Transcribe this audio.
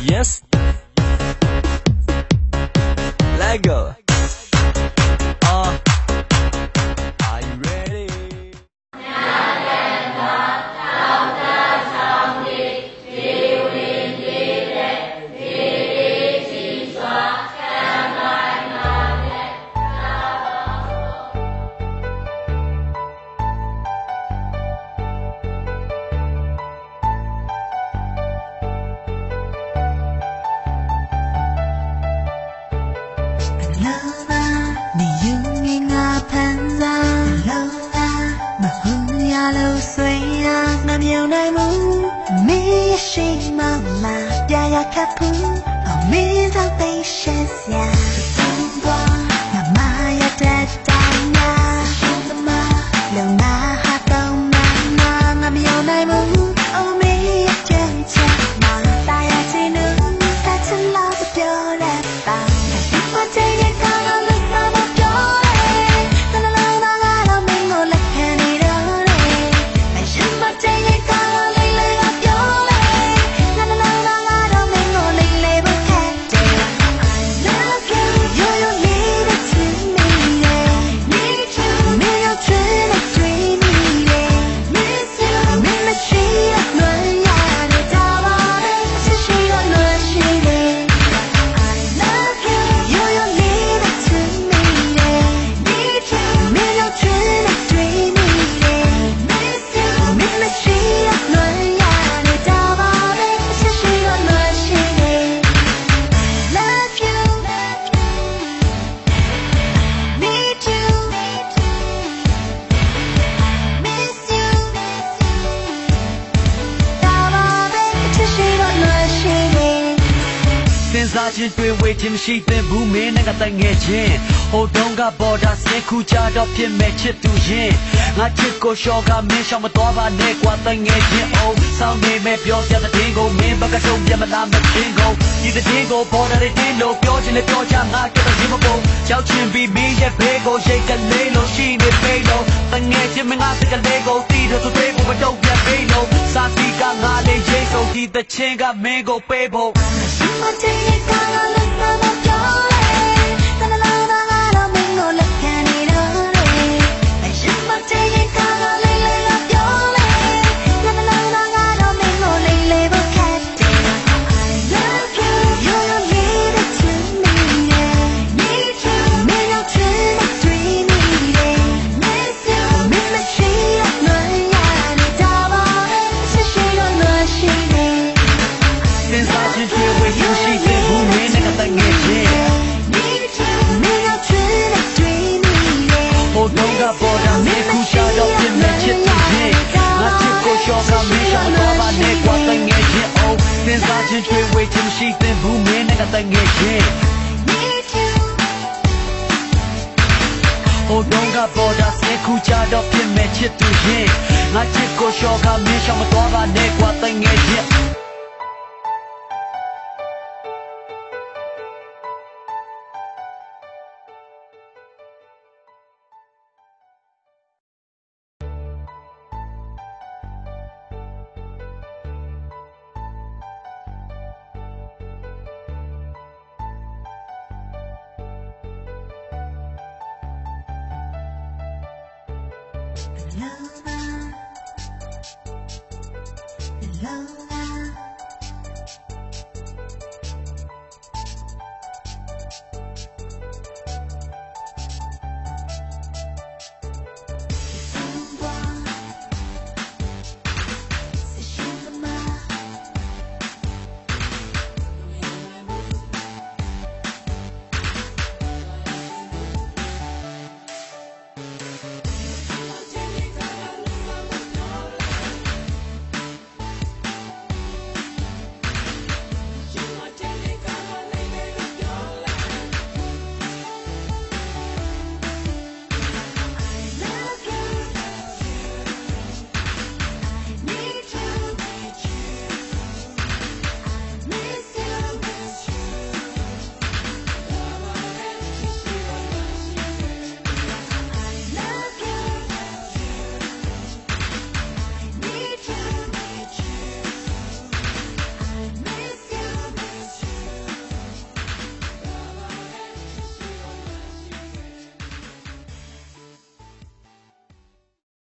Yes, let go. Are you ready? ချင်းတွေ့ဝေးခြင်းမရှိသင့်ဘူးမင်းနဲ့ကတိုင်ငယ်ချင်းဟိုတုန်းကပေါ်တာစင်ခုကြတော့ဖြစ်မဲ့ချစ်သူရင်ငါချစ်ကိုရှော့ကမင်းရှောင်မသွားပါနဲ့ကွာတိုင်ငယ်ချင်းအိုးဆောင်းနေမဲ့ပြောပြတဲ့တင်းကိုမင်းဘက်ကဆုံးပြမလားမချင်းကိုဒီတဲ့တင်းကိုပေါ်တဲ့တင်းလို့ပြောချင်လေပြောချငါကတော့ဒီမပေါ်ကြောက်ချင်ပြီးမင်းရဲ့ဖေးကိုရိတ်ကလေးလို့ရှိနေဖေးလို့တိုင်ငယ်ချင်းမငါစကလေးကိုတီးတော့သူသေးဖို့မတော့ပြဖေးလို့စာစီကငါလေးရိတ်ဆုံးဒီတဲ့ချင်းကမင်းကိုပေးဖို့ချင်းတွေ့ဝေးခြင်းမရှိသင့်ဘူးမင်းနဲ့ကတိုင်ငယ်ချင်းဟိုတုန်းကပေါ်တာစင်ခုကြတော့ဖြစ်မဲ့ချစ်သူရင်ငါချစ်ကိုရှော့ကမင်းရှောင်မသွားပါနဲ့ကွာတိုင်ငယ်ချင်းLove